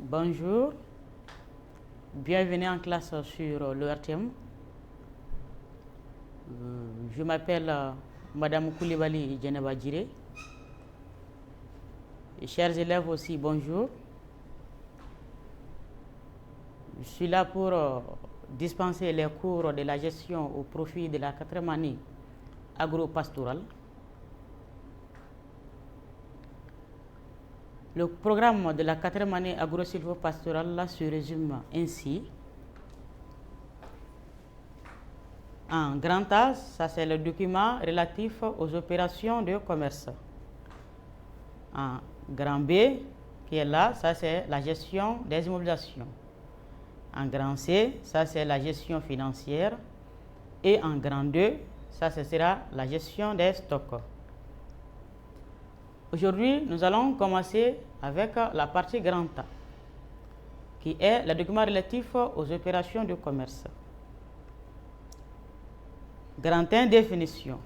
Bonjour, bienvenue en classe sur l'ERTM. Je m'appelle Madame Koulibaly Djeneba Djiré. Chers élèves aussi, bonjour. Je suis là pour dispenser les cours de la gestion au profit de la 4e année agro-pastorale. Le programme de la 4e année agro-silvo-pastorale se résume ainsi. En grand A, ça c'est le document relatif aux opérations de commerce. En grand B, qui est là, ça c'est la gestion des immobilisations. En grand C, ça c'est la gestion financière. Et en grand 2, ça ce sera la gestion des stocks. Aujourd'hui, nous allons commencer avec la partie grand A, qui est le document relatif aux opérations de commerce. Grand 1, définition.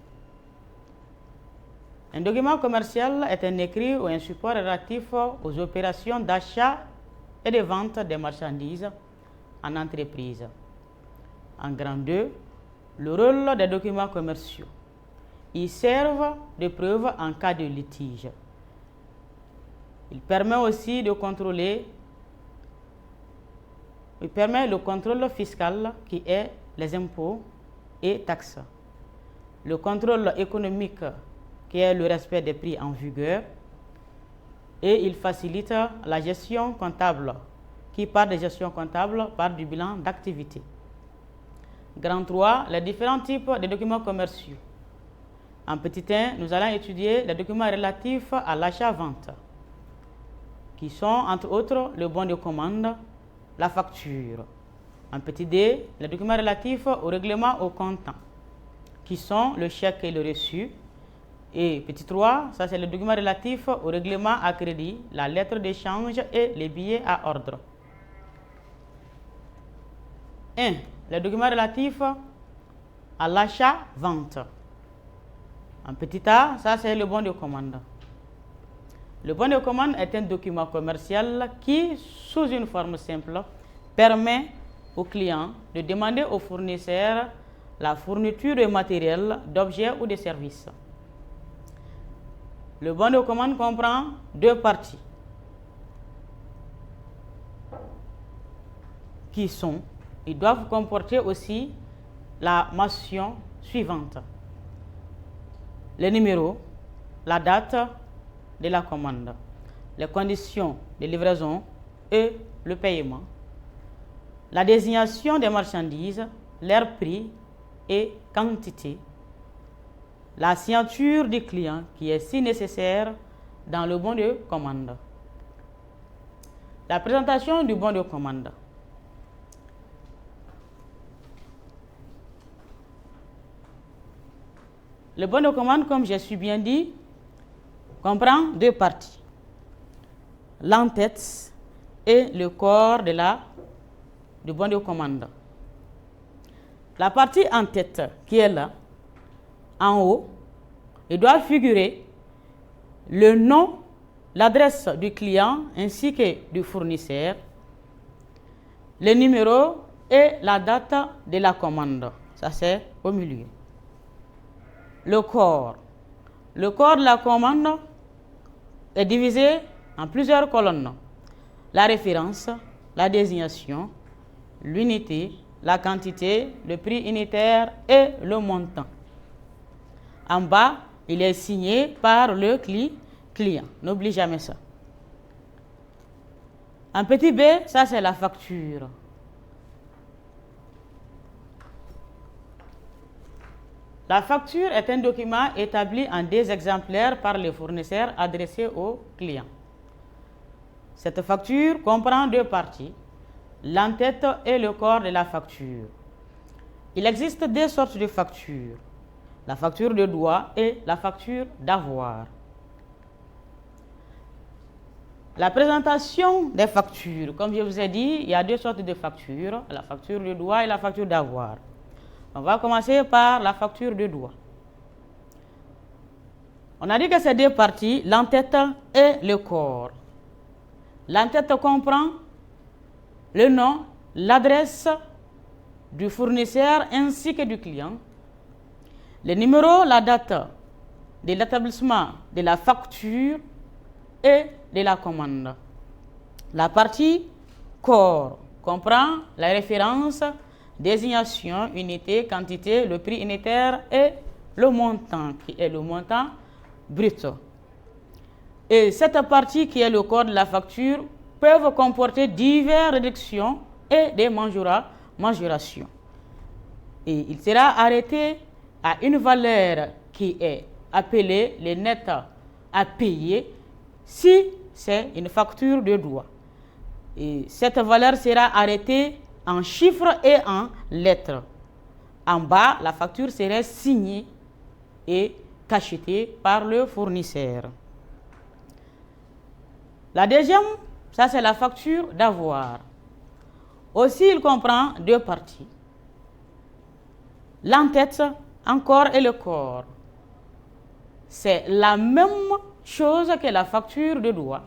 Un document commercial est un écrit ou un support relatif aux opérations d'achat et de vente des marchandises en entreprise. En grand 2, le rôle des documents commerciaux. Ils servent de preuve en cas de litige. Il permet aussi de contrôler, il permet le contrôle fiscal qui est les impôts et taxes. Le contrôle économique qui est le respect des prix en vigueur. Et il facilite la gestion comptable qui part de gestion comptable par du bilan d'activité. Grand 3, les différents types de documents commerciaux. En petit 1, nous allons étudier les documents relatifs à l'achat-vente, qui sont entre autres le bon de commande, la facture. En petit D, les documents relatifs au règlement au comptant, qui sont le chèque et le reçu. Et petit 3, ça c'est le document relatif au règlement à crédit, la lettre d'échange et les billets à ordre. 1. Les documents relatifs à l'achat-vente. En petit a, ça c'est le bon de commande. Le bon de commande est un document commercial qui, sous une forme simple, permet au client de demander au fournisseur la fourniture de matériel, d'objets ou de services. Le bon de commande comprend deux parties qui sont, ils doivent comporter aussi la mention suivante: le numéro, la date de la commande, les conditions de livraison et le paiement, la désignation des marchandises, leur prix et quantité, la signature du client qui est si nécessaire dans le bon de commande. La présentation du bon de commande. Le bon de commande, comme je suis bien dit, comprend deux parties: l'en-tête et le corps du bon de commande. La partie en-tête qui est là, en haut, il doit figurer le nom, l'adresse du client ainsi que du fournisseur, le numéro et la date de la commande. Ça c'est au milieu. Le corps. Le corps de la commande est divisé en plusieurs colonnes: la référence, la désignation, l'unité, la quantité, le prix unitaire et le montant. En bas, il est signé par le client. N'oublie jamais ça. En petit b, ça c'est la facture. La facture est un document établi en deux exemplaires par le fournisseur adressé au client. Cette facture comprend deux parties: l'en-tête et le corps de la facture. Il existe deux sortes de factures: la facture de droit et la facture d'avoir. La présentation des factures, comme je vous ai dit, il y a deux sortes de factures: la facture de droit et la facture d'avoir. On va commencer par la facture de droit. On a dit que c'est deux parties, l'en-tête et le corps. L'en-tête comprend le nom, l'adresse du fournisseur ainsi que du client, le numéro, la date de l'établissement de la facture et de la commande. La partie corps comprend la référence, désignation, unité, quantité, le prix unitaire et le montant, qui est le montant brut. Et cette partie qui est le corps de la facture peuvent comporter diverses réductions et des majorations. Et il sera arrêté à une valeur qui est appelée le net à payer si c'est une facture de droit. Et cette valeur sera arrêtée en chiffres et en lettres. En bas, la facture serait signée et cachetée par le fournisseur. La deuxième, ça c'est la facture d'avoir. Aussi, il comprend deux parties. L'en-tête, encore et le corps. C'est la même chose que la facture de droit.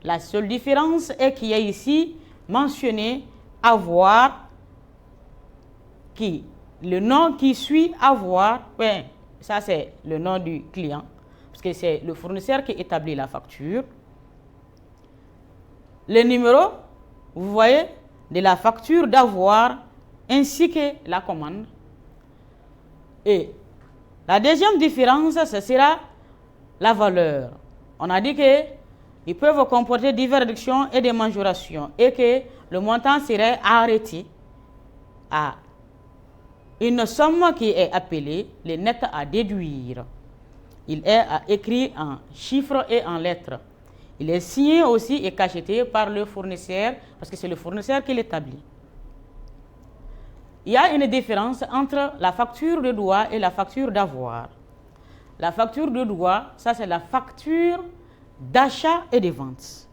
La seule différence est qu'il y a ici mentionné avoir, qui, le nom qui suit avoir, ben, ça c'est le nom du client, parce que c'est le fournisseur qui établit la facture. Le numéro, vous voyez, de la facture d'avoir ainsi que la commande. Et la deuxième différence, ce sera la valeur. On a dit qu'ils peuvent comporter diverses réductions et des majorations et que le montant serait arrêté à une somme qui est appelée le net à déduire. Il est écrit en chiffres et en lettres. Il est signé aussi et cacheté par le fournisseur parce que c'est le fournisseur qui l'établit. Il y a une différence entre la facture de droit et la facture d'avoir. La facture de droit, ça c'est la facture d'achat et de vente.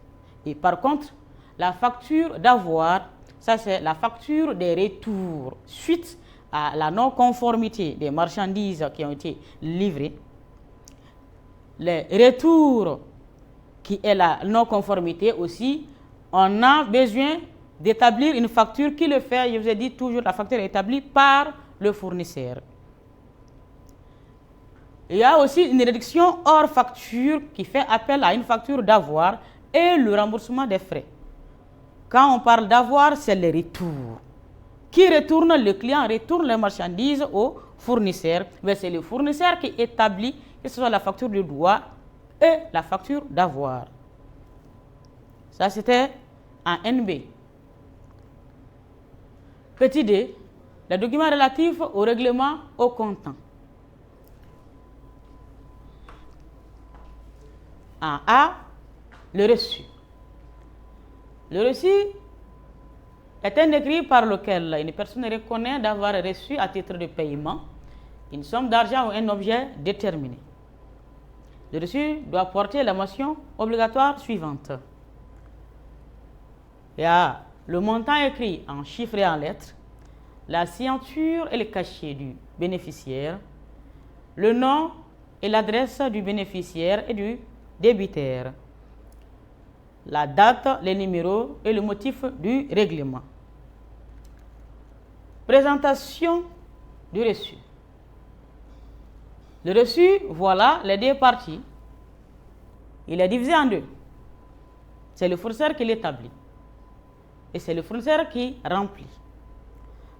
Et par contre, la facture d'avoir, ça c'est la facture des retours suite à la non-conformité des marchandises qui ont été livrées. Les retours qui est la non-conformité aussi, on a besoin d'établir une facture qui le fait, je vous ai dit toujours, la facture est établie par le fournisseur. Il y a aussi une réduction hors facture qui fait appel à une facture d'avoir et le remboursement des frais. Quand on parle d'avoir, c'est le retour. Qui retourne? Le client retourne les marchandises au fournisseur, mais c'est le fournisseur qui établit que ce soit la facture de droit et la facture d'avoir. Ça, c'était en NB. Petit d, les documents relatifs au règlement au comptant. En A, le reçu. Le reçu est un écrit par lequel une personne reconnaît d'avoir reçu à titre de paiement une somme d'argent ou un objet déterminé. Le reçu doit porter la mention obligatoire suivante. Il y a le montant écrit en chiffres et en lettres, la signature et le cachet du bénéficiaire, le nom et l'adresse du bénéficiaire et du débiteur, la date, les numéros et le motif du règlement. Présentation du reçu. Le reçu, voilà les deux parties. Il est divisé en deux. C'est le fournisseur qui l'établit. Et c'est le fournisseur qui remplit.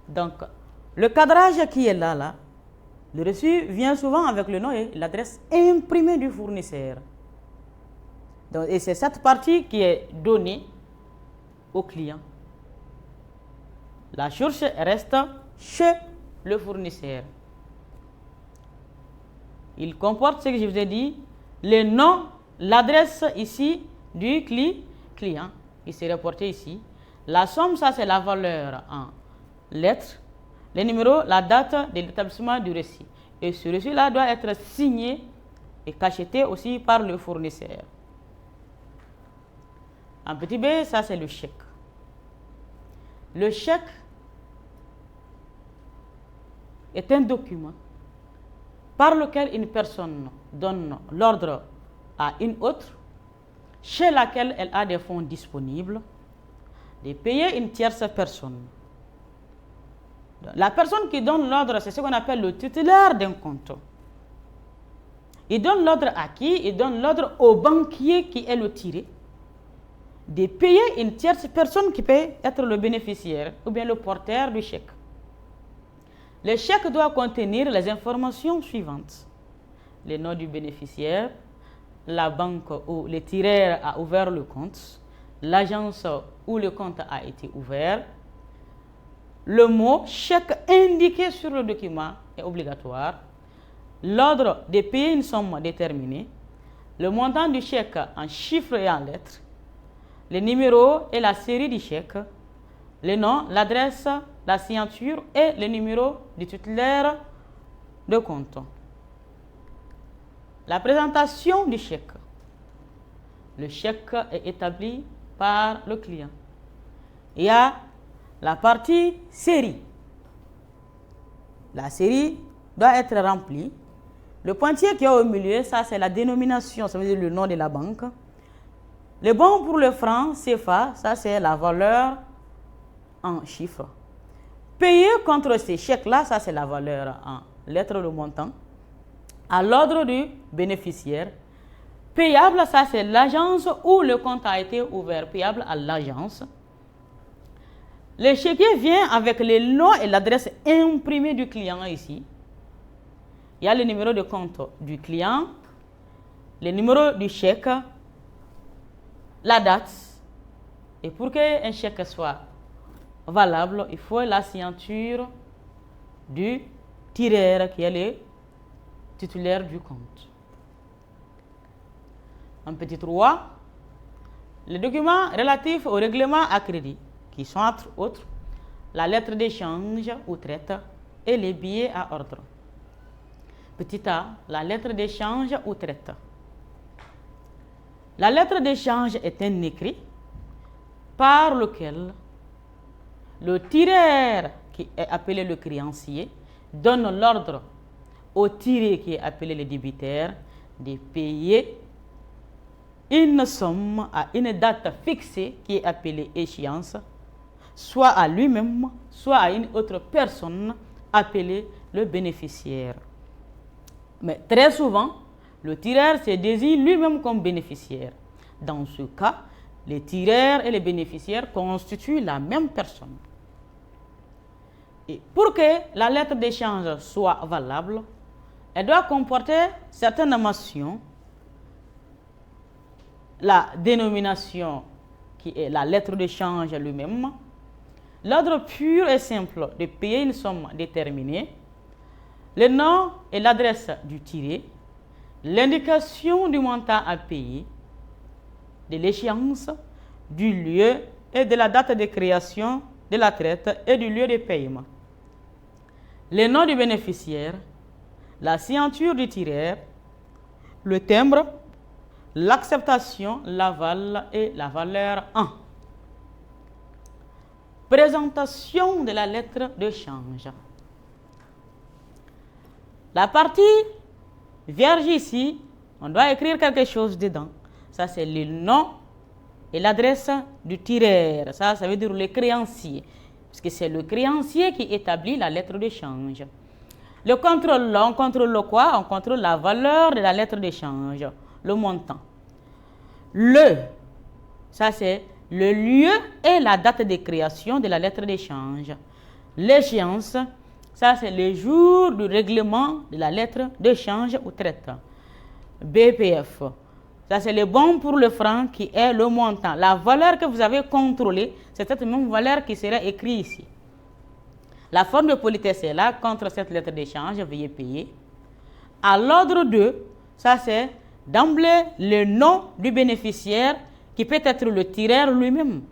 Donc, le cadrage qui est là, le reçu vient souvent avec le nom et l'adresse imprimée du fournisseur. Donc, et c'est cette partie qui est donnée au client. La source reste chez le fournisseur. Il comporte ce que je vous ai dit, le nom, l'adresse ici du client qui s'est reporté ici. La somme, ça c'est la valeur en lettres, les numéros, la date de l'établissement du reçu. Et ce reçu-là doit être signé et cacheté aussi par le fournisseur. En petit b, ça c'est le chèque. Le chèque est un document par lequel une personne donne l'ordre à une autre, chez laquelle elle a des fonds disponibles, de payer une tierce personne. La personne qui donne l'ordre, c'est ce qu'on appelle le titulaire d'un compte. Il donne l'ordre à qui? Il donne l'ordre au banquier qui est le tiré de payer une tierce personne qui peut être le bénéficiaire ou bien le porteur du chèque. Le chèque doit contenir les informations suivantes: le nom du bénéficiaire, la banque où le tireur a ouvert le compte, l'agence où le compte a été ouvert. Le mot chèque indiqué sur le document est obligatoire. L'ordre de payer une somme déterminée. Le montant du chèque en chiffres et en lettres. Le numéro et la série du chèque. Le nom, l'adresse, la signature et le numéro du titulaire de compte. La présentation du chèque. Le chèque est établi par le client. Il y a la partie série. La série doit être remplie. Le pointier qui est au milieu, ça c'est la dénomination, ça veut dire le nom de la banque. Le bon pour le franc CFA, ça c'est la valeur en chiffres. Payer contre ces chèques-là, ça c'est la valeur en lettres de montant. À l'ordre du bénéficiaire. Payable, ça c'est l'agence où le compte a été ouvert. Payable à l'agence. Le chéquier vient avec le nom et l'adresse imprimée du client ici. Il y a le numéro de compte du client, le numéro du chèque, la date. Et pour qu'un chèque soit valable, il faut la signature du tireur qui est le titulaire du compte. En petit 3, les documents relatifs au règlement à crédit, qui sont entre autres la lettre d'échange ou traite et les billets à ordre. Petit a, la lettre d'échange ou traite. La lettre d'échange est un écrit par lequel le tireur, qui est appelé le créancier, donne l'ordre au tiré, qui est appelé le débiteur, de payer une somme à une date fixée, qui est appelée échéance, soit à lui-même, soit à une autre personne appelée le bénéficiaire. Mais très souvent, le tireur se désigne lui-même comme bénéficiaire. Dans ce cas, les tireurs et les bénéficiaires constituent la même personne. Et pour que la lettre d'échange soit valable, elle doit comporter certaines mentions. La dénomination qui est la lettre d'échange lui-même, l'ordre pur et simple de payer une somme déterminée, le nom et l'adresse du tiré, l'indication du montant à payer, de l'échéance, du lieu et de la date de création de la traite et du lieu de paiement, le nom du bénéficiaire, la signature du tireur, le timbre, l'acceptation, l'aval et la valeur 1. Présentation de la lettre de change. La partie vierge ici, on doit écrire quelque chose dedans. Ça, c'est le nom et l'adresse du tireur. Ça veut dire le créancier. Parce que c'est le créancier qui établit la lettre de change. Le contrôle, on contrôle quoi? On contrôle la valeur de la lettre de change, le montant. Ça c'est le lieu et la date de création de la lettre d'échange. L'échéance, ça c'est le jour du règlement de la lettre d'échange ou traite. BPF, ça c'est le bon pour le franc qui est le montant. La valeur que vous avez contrôlée, c'est cette même valeur qui sera écrite ici. La forme de politesse est là, contre cette lettre d'échange, veuillez payer. À l'ordre 2, ça c'est d'emblée le nom du bénéficiaire qui peut être le tireur lui-même.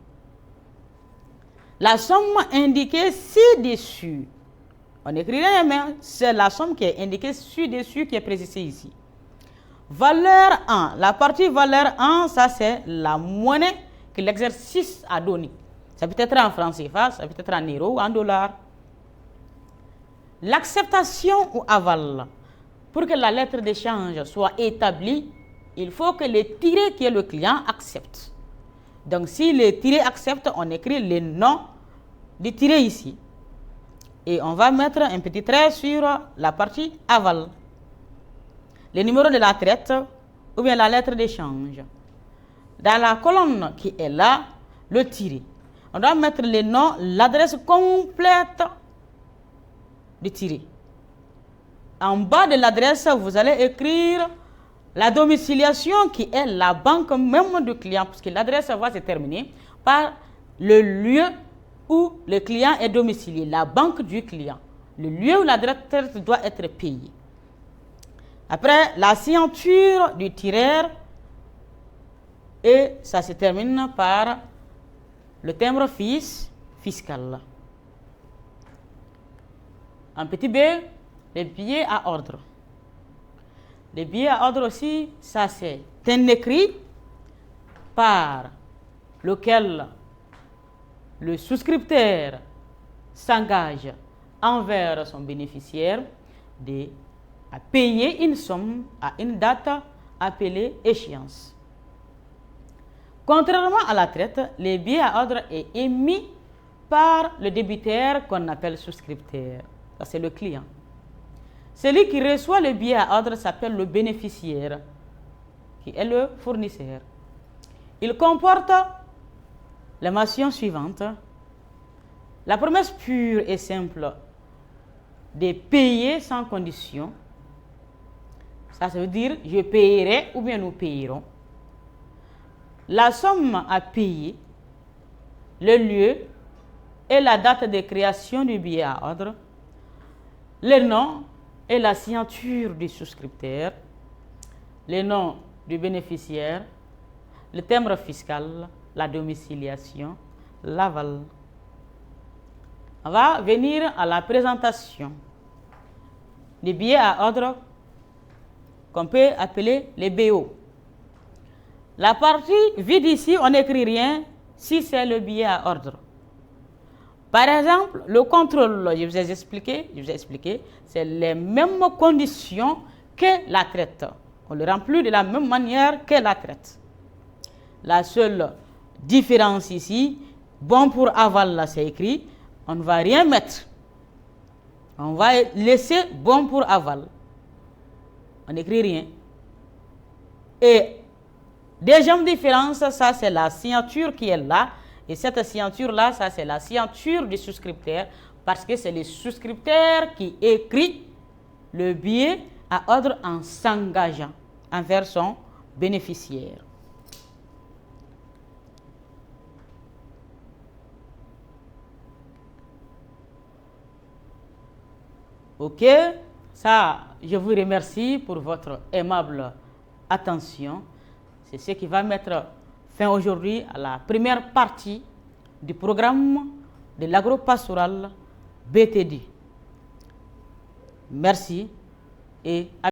La somme indiquée ci-dessus, on écrit rien, mais c'est la somme qui est indiquée ci-dessus qui est précisée ici. Valeur 1, la partie valeur 1, ça c'est la monnaie que l'exercice a donnée. Ça peut être en francs CFA, ça peut être en euros ou en dollars. L'acceptation ou aval. Pour que la lettre d'échange soit établie, il faut que le tiré qui est le client accepte. Donc, si le tiré accepte, on écrit le nom du tiré ici. Et on va mettre un petit trait sur la partie aval. Le numéro de la traite ou bien la lettre d'échange. Dans la colonne qui est là, le tiré, on doit mettre le nom, l'adresse complète du tiré. En bas de l'adresse, vous allez écrire la domiciliation qui est la banque même du client, parce que l'adresse va se terminer par le lieu où le client est domicilié, la banque du client. Le lieu où l'adresse doit être payée. Après, la signature du tireur, et ça se termine par le timbre fiscal. En petit b, les billets à ordre. Les billets à ordre aussi, ça c'est un écrit par lequel le souscripteur s'engage envers son bénéficiaire à payer une somme à une date appelée échéance. Contrairement à la traite, le billet à ordre est émis par le débiteur qu'on appelle souscripteur. Ça, c'est le client. Celui qui reçoit le billet à ordre s'appelle le bénéficiaire, qui est le fournisseur. Il comporte les mentions suivantes. La promesse pure et simple de payer sans condition. Ça veut dire je payerai ou bien nous payerons. La somme à payer, le lieu et la date de création du billet à ordre, le nom et la signature du souscripteur, le nom du bénéficiaire, le timbre fiscal, la domiciliation, l'aval. On va venir à la présentation des billets à ordre qu'on peut appeler les BO. La partie vide ici, on n'écrit rien si c'est le billet à ordre. Par exemple, le contrôle, je vous ai expliqué, c'est les mêmes conditions que la traite. On le remplit de la même manière que la traite. La seule différence ici, bon pour aval, là c'est écrit, on ne va rien mettre. On va laisser bon pour aval. On n'écrit rien. Et deuxième différence, ça c'est la signature qui est là. Et cette signature-là, ça c'est la signature du souscripteur, parce que c'est le souscripteur qui écrit le billet à ordre en s'engageant envers son bénéficiaire. Ok, ça, je vous remercie pour votre aimable attention. C'est ce qui va mettre fin aujourd'hui à la première partie du programme de l'agro-pastoral BTD. Merci et à